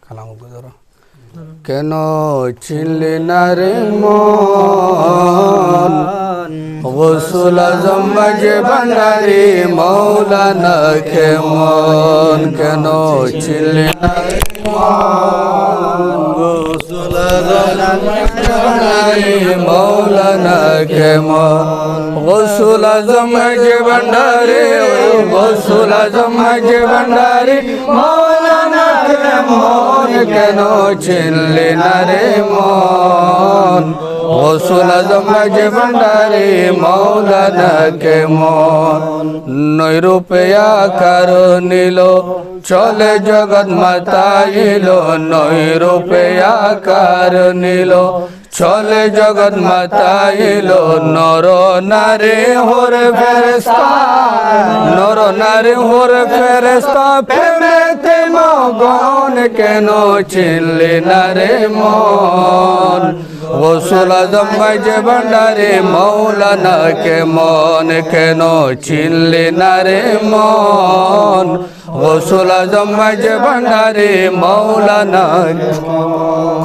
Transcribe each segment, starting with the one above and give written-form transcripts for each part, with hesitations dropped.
কালাম ধরো কেন চিনলি না রে মন গৌসুল আজম মাঝে ভান্ডারি মৌলানা কেমন কেন চিনলি না রে মন গৌসুল আজম মাঝে ভান্ডারি মৌলানা কেমন গৌসুল আজম মাঝে ভান্ডারি গৌসুল আজম মাঝে ভান্ডারি মৌলানা কেমন কেন চিনলি না রে মন গৌসুল আজম মাঝে ভান্ডারি মৌলানা কেমন নৈরূপে আকার নিল চলে জগৎ মাতা এলো নৈরূপে আকার নিল চলে জগৎ মাতা এলো নর নারী হোর ফেরেশতা নর নারী হোর ফেরেশতা প্রেমেতে মগন কেন চিনলি না রে মন গৌসুল আজম মাঝে ভান্ডারি মৌলানা কেমন কেন চিনলি না রে মন গৌসুল আজম মাঝে ভান্ডারি মৌলানা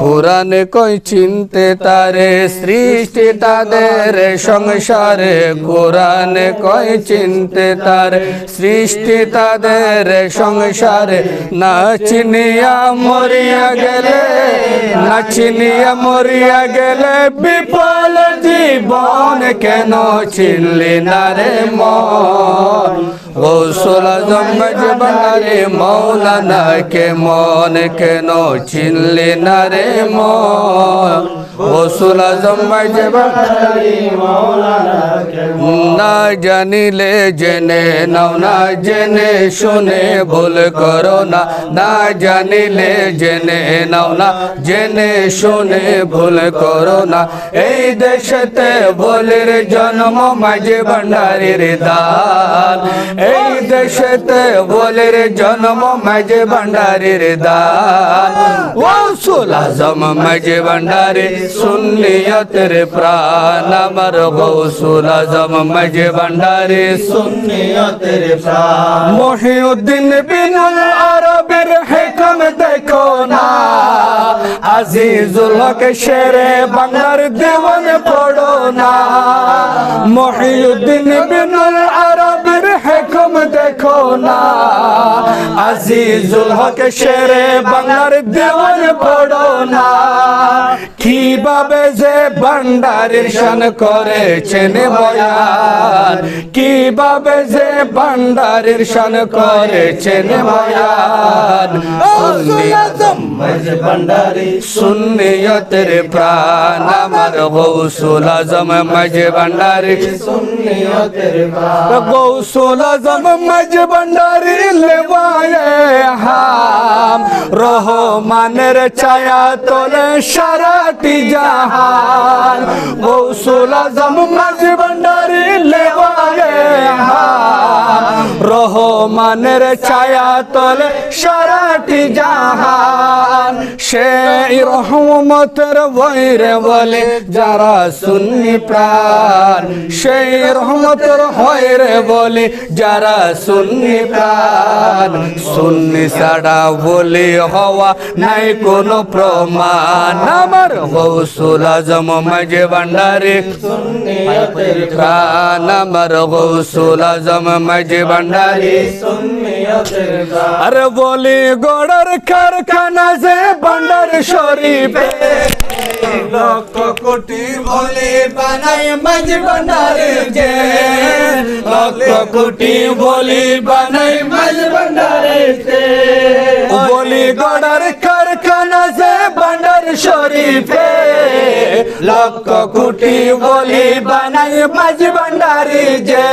কুরআন কই চিনতে তারে সৃষ্টি তাদের সংসারে কুরআন কই চিনতে তারে সৃষ্টি তাদের সংসারে না চিনিয়া মরিয়া গেলে না চিনিয়া মরিয়া গেলে বিফল জীবন কেন চিনলি না রে মন গৌসুল আজম মাঝে ভান্ডারি মৌলানা কেমন কেন চিনলি না রে মন গৌসুল আজম মাঝে ভান্ডারি মৌলানা কেমন না জানিলে জেনে নাও না জেনে শুনে ভুল করো না না জানিলে জেনে নাও না জেনে শুনে ভুল করো না এই দেশেতে ভুলের জন্ম মাঝে ভান্ডারির দান এই দেশেতে ভুলের জন্ম মাঝে ভান্ডারির দান গৌসুল আজম মাঝে ভান্ডারি সুন্নিয়তের প্রাণ আমার গৌসুল আজম মাঝে ভান্ডারি সুন্নিয়তের প্রাণ মহিউদ্দিন বিনুল আরবের হিকম দেখো না আজিজুল হক শেরে বাংলার দেওয়ান পড়ো না মহিউদ্দিন বিনুল আরবের হিকম দেখো না আজিজুল হক শেরে বাংলার দেওয়ান পড়ো না কিভাবে যে ভান্ডারির শান করেছেন বয়ান কিভাবে যে ভান্ডারির শান করেছেন বয়ান ভান্ডারি সুন্নিয়তের প্রাণ আমার গৌসুল আজম মাঝে ভান্ডারি সুন্নিয়তের প্রাণ গৌসুল আজম মাঝে ভান্ডারি লেওয়ায়ে হাম রহমানের ছায়া তোলে সারাটি জাহান গৌসুল আজম মাঝে ভান্ডারি লেওয়ায়ে হাম রহমানের ছায়া তোলে সারাটি জাহান সেই রহমতের বৈরে বলে যারা সুন্নি প্রাণ সেই রহমতের হয়রে বলে যারা সুন্নি প্রাণ সুন্নি ছাড়া বলি হওয়া নাই কোনো প্রমাণ আমার গৌসুল আজম মাঝে ভান্ডারি সুন্নিয়তের প্রাণ আমার গৌসুল আজম মাঝে ভান্ডারি সুন্নিয়তের প্রাণ আরে বলি গড়ার কারখানা যে ভান্ডার শরীফে লক্ষ কোটি বলি বানাই মাঝে ভান্ডারি যে লক্ষ কোটি বলি বানাই মাঝে ভান্ডারি যে বলি গড়ার কারখানা যে ভান্ডার শরীফে লক্ষ কোটি বলি বানাই মাঝে ভান্ডারি যে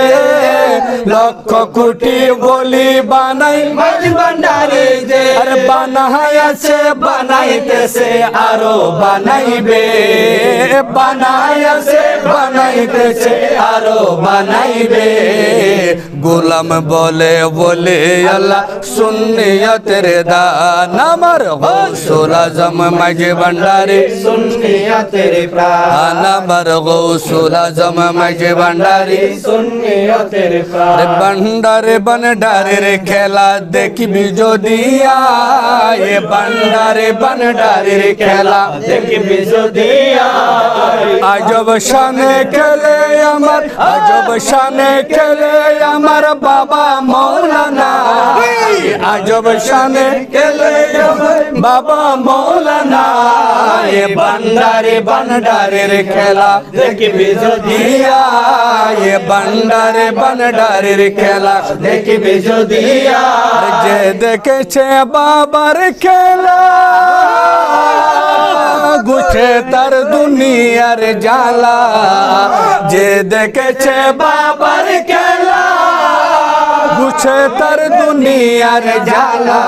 লক্ষ কোটি বলি বানাই মাঝে ভান্ডারি যে আর বানাইছে বানাইতেছে আরো বানাইবে বানাইছে বানাইতেছে আরো বানাইবে গোলাম বলে বলে আল্লাহ সুন্নিয়তের দান আমার গৌসুল আজম মাঝে ভান্ডারি সুন্নিয়তের প্রাণ আমার গৌসুল আজম মাঝে ভান্ডারি সুন্নিয়তের প্রাণ ভান্ডারে ভান্ডারের খেলা দেখবি যদি এ বান্ডারে বান্ডারের খেলা দেখবি যদি আজব শানে খেলে আমার আজব শানে খেলে আমার বাবা মৌলানা আজব শানে খেলে আমার বাবা মৌলানা এ বান্ডারে বান্ডারের খেলা দেখবি যদি এ বান্ডারে বান্ডারের খেলা দেখবি যদি যে দেখেছে বাবার খেলা গুছে তার দুনিয়ার জ্বালা যে দেখেছে বাবার খেলা গুছে তার দুনিয়ার জ্বালা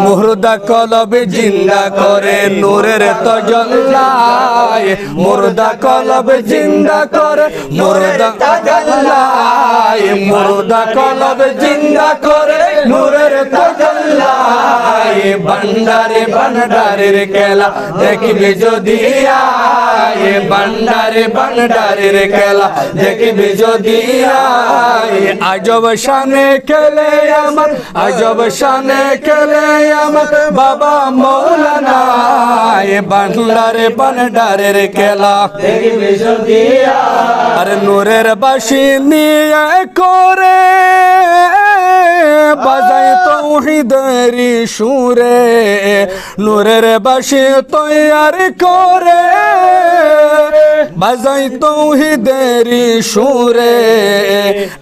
মুর্দা কলব জিন্দা করে নূরের তজল্লায় মুর্দা কলব জিন্দা করে মুর্দা তজল্লায় মুর্দা কলব জিন্দা করে নূরের তজল্লায় বান্ডারে বান্ডারের খেলা দেখবি যদি আয় বান্ডারে বান্ডারের খেলা দেখবি যদি আয় আজব শানে খেলে আমার আজব শানে খেলে আমার বাবা মৌলানা এ বান্ডারে বান্ডারের খেলা দেখবি যদি আর নূরের বাসি নিয়ে করে বাজাই তৌহিদেরি সুরে নূরের বাসি তৈয়ার করে বাজাই তৌহিদেরি সুরে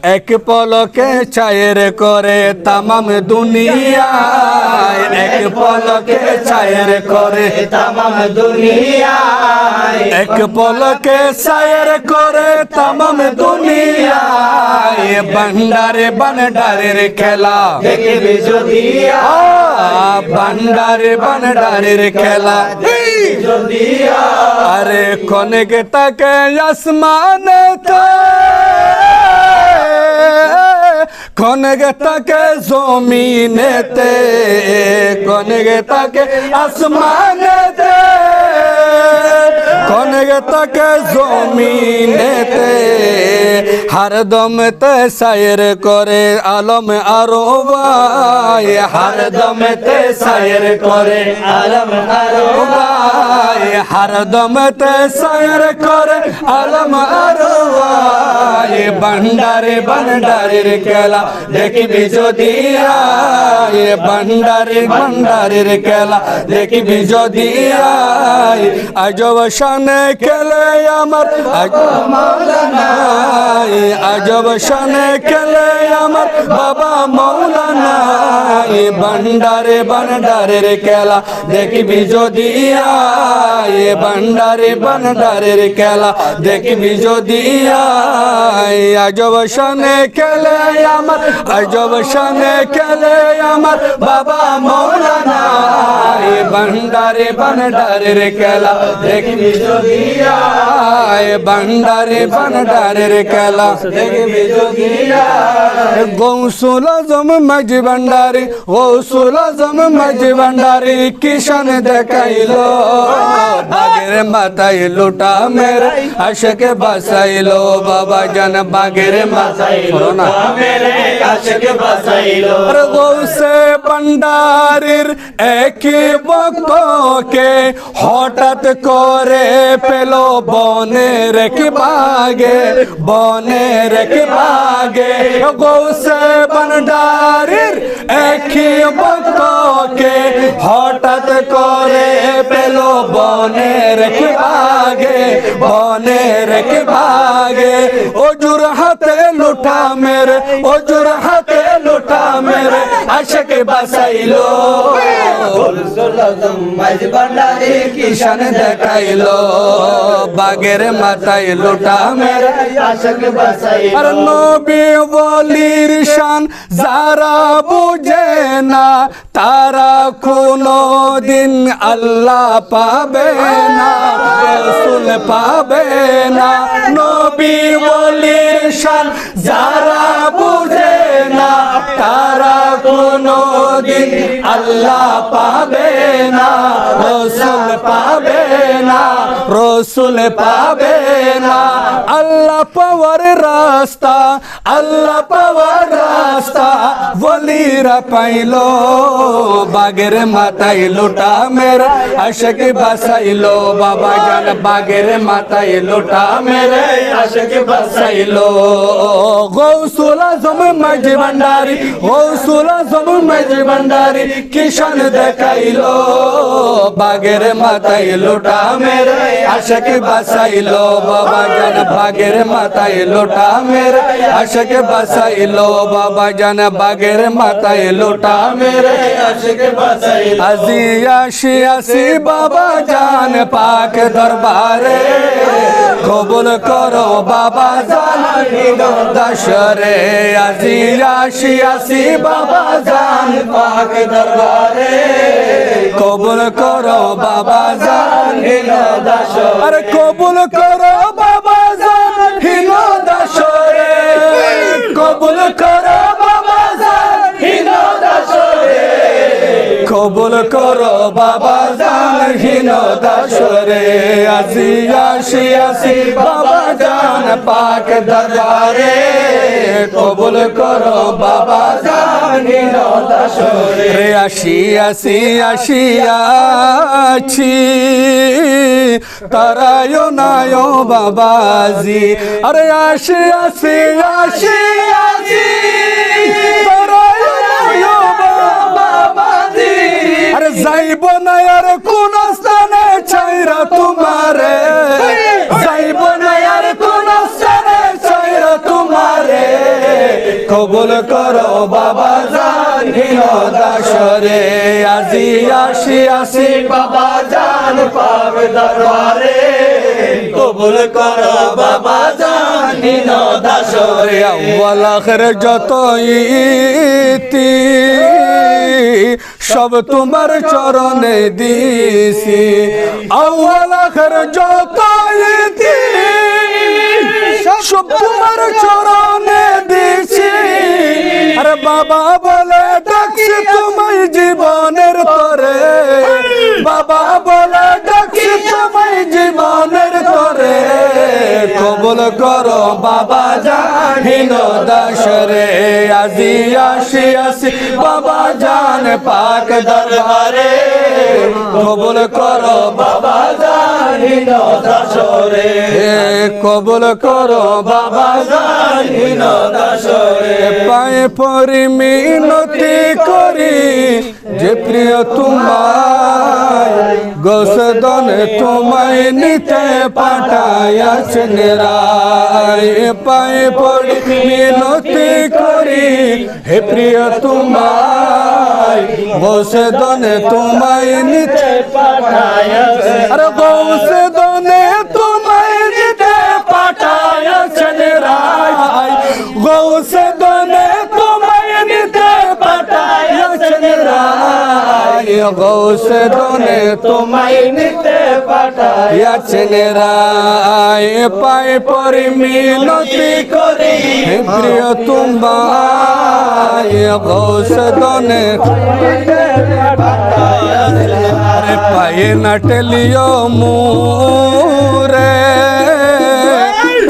এক পলকে ছায়ের করে তামাম দুনিয়ায় এক পলকে ছায়ের করে তামাম দুনিয়ায় এক পলকে ছায়ের করে তামাম দুনিয়ায় বান্ডারে বান্ডারের খেলা দেখবি যদি বান্ডারে বান্ডারের খেলা যদি আরে কনেক তাকে আসমানে কনেক তাকে জমিনেতে কনেক তাকে আসমানেতে কনেক তাকে জমিনেতে হরদমতে সায়ের করে আলম আরো ভাই হরদমতে সায়ের করে আলম আরো ভাই হরদমতে সায়ের করে আলম আরো ভাই বান্ডারে বান্ডারের খেলা দেখবি যদি আয় বান্ডারে বান্ডারের খেলা দেখবি যদি আয় আজব শানে খেলে আমার মৌলানা আজব শানে খেলে আমার বাবা মৌলানা বান্ডারে বান্ডারের খেলা দেখবি যদি আয় বান্ডারে বান্ডারের খেলা দেখবি যদি আয় আজব শানে খেলে আমার আজব শানে খেলে আমার বাবা মৌলানা বান্ডারে বান্ডারের খেলা দেখবি যদি আয় বান্ডারে বান্ডারের খেলা দেখবি যদি গৌসুল আজম মাঝি ভান্ডারি গৌসুল আজম মাঝি ভান্ডারি কিষান দেখাইলো বাগের মাথায় লুটা মেরে আশকে বাসাইলো বাবা জান বাগের মাথায় না মেরে আশকে বাসাইলো গৌসে ভান্ডারির একই ভক্তকে হঠাৎ করে পেল বনের কি বাগে বনের কি বাগে গৌসে ভান্ডারির একই ভক্তকে হঠাৎ করে পেল বনের কি বাগে বনের কি বাগে ওজুর হাতে লুটা মেরে ওজুর হাতে লুটা মেরে আশকে বাসাইলো মাঝ ভান্ডারি কিষান দেখাইলো বাগের মাথায় লুটা মেরে আশকে বাসাইলো আর নবী বলির শান যারা বুঝে না তারা কোনো দিন আল্লাহ পাবে না রাসূল পাবে না নবী বলির শান যারা বুঝে না তারা কোনো দিন আল্লাহ পাবে না রাসূল পাবে না রসুল পাবে না আল্লাহ পাওয়ার রাস্তা আল্লাহ পাওয়ার রাস্তা বলিরা পাইলো বাগের মাথায় লোটা মেরে আশিক বাসাইলো বাবা জান বাগের মাথায় লোটা মেরে আশিক বাসাইলো গৌসুল আজম মাঝি ভান্ডারি গৌসুল আজম মাঝি ভান্ডারি কিষান দেখাইলো বাগের মাথায় লোটা মেরে আশিক বাসাইলো বাবা জান বাগের মাথায় লোটা মেরে আশিক বাসাইলো বাবা জান বাগের মাথায় লোটা মেরে আশিক বাসাইলো আজি আসি আসি বাবা জান পাক দরবারে কবুল করো বাবা জান দশরে আজি আসি আসি বাবা জান পাক দরবারে কবুল করো বাবা জান দশরে আরে কবুল করো বাবা জান হিনো দশরে কবুল করো বাবা জান হিনো দশরে কবুল করো বাবা জান হিনো দশরে আজি আসি আসি বাবা জান পাক দরবারে কবুল করো বাবা জান হিনো দশরে রে আসি আসি আসি আছি তারায়ো নায়ো বাবাজি আরে আসি আসি আসি আসি তারায়ো নায়ো বাবাজি আরে যাইব না আর কোন স্থানে ছাইরা তোমারে যাইব না আর কোন স্থানে ছাইরা তোমারে কবুল করো বাবা জান হিনো দশরে আজি আসি আসি বাবা জান পাক দরবারে কবুল করো বাবা জান দশরে আউয়াল আখির যত ইতি সব তোমার চরণে দিছি আউয়াল আখির যত ইতি সব তোমার চরণে দিছি আরে বাবা বলে ডাকছি তোমায় জীবনের তরে বাবা বলে ডাকছি তোমায় জীবনের তরে কবুল করো বাবা জান হিনো দশরে আজি আসি আসি বাবা জান পাক দরবারে কবুল করো বাবা জান হিনো দশরে কবুল করো বাবা জান হিনো দশরে পায়ে পরি মিনতি করি যে প্রিয় তোমায় গোসদনে তোমায় নিতে পাঠায়াছেন রায় পায়ে পড়ি মিনতি করি হে প্রিয় তোমায় গোসদনে তোমায় নিতে পাঠায়াছেন আরে গোসদনে তোমায় নিতে পাঠায়াছেন রায় গোসদনে তোমায় নিতে পাঠায়াছেন রায় গোসদনে তোমায় নিতে পাঠায়াছেন রায় পায়ে পরি মিনতি করি হে প্রিয় তোমায় গোসদনে আরে পায়ে নাটলিও মুরে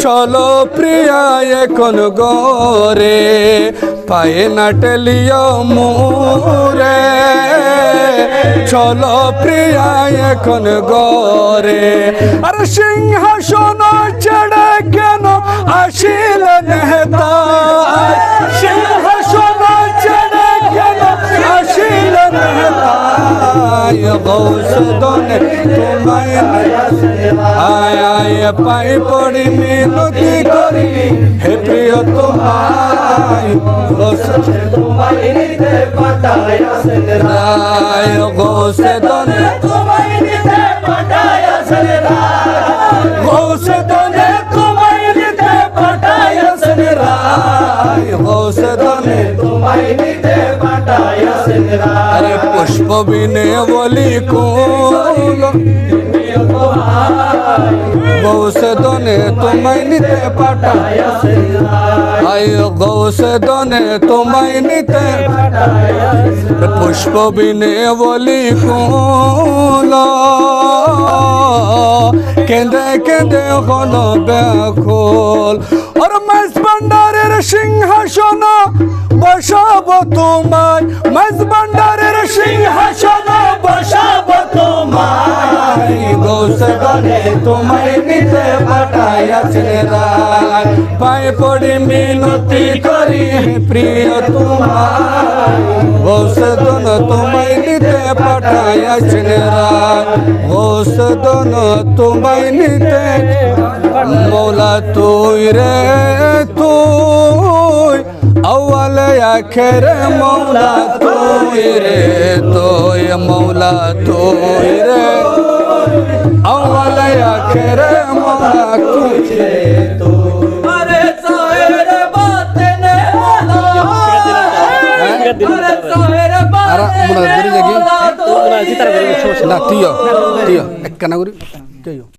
চলো প্রিয়া এখন গোরে পায়ে নাটলিও মুরে চলো প্রিয়া এখন গোরে আর সিংহাসন ছেড়ে কেন আসিলেন হেতায় সিংহাসন ছেড়ে কেন আসিলেন হেতায় গৌসদনে তোমায় আয় আয় পাই পড়ি মিনতি করি হে প্রিয় তোমায় তোমায় নিতে পাঠায়াছেন রায় গৌসদনে তোমায় নিতে পাঠায়াছেন গৌসদনে তোমায় নিতে পাঠায়াছেন রায় গৌসদনে তোমায় নিতে পাঠায়াছেন আরে পুষ্প বিনে বলি কোন গৌসদনে তোমায় নিতে পাঠায়াছেন আয় গৌসদনে তোমায় নিতে পুষ্প বিনে বলি কোন কেঁদে কেঁদে হল ব্যাকুল আর মাইজ ভান্ডারের সিংহাসন বসাব তোমায় মাইজ ভান্ডারের সিংহাসন বসাব তোমায় গৌসে গনে তোমায় নিতে পাঠাইয়াছেন রায় পায়ে পড়ে মিনতি করি প্রিয় তোমার ঔষধন তোমায় নিতে পাঠাইয়াছেন রায় ঔষধন তোমায় নিতে মৌলা তুই রে তুই আউয়ালে আখেরে মৌলা তুই রে তুই মৌলা তুই রে আউয়ালে আখেরে মৌলা তুই রে আরে সাহের বাতেনে আর মনে করি লাগি না তুইও তুইও এক কানা করি কেউ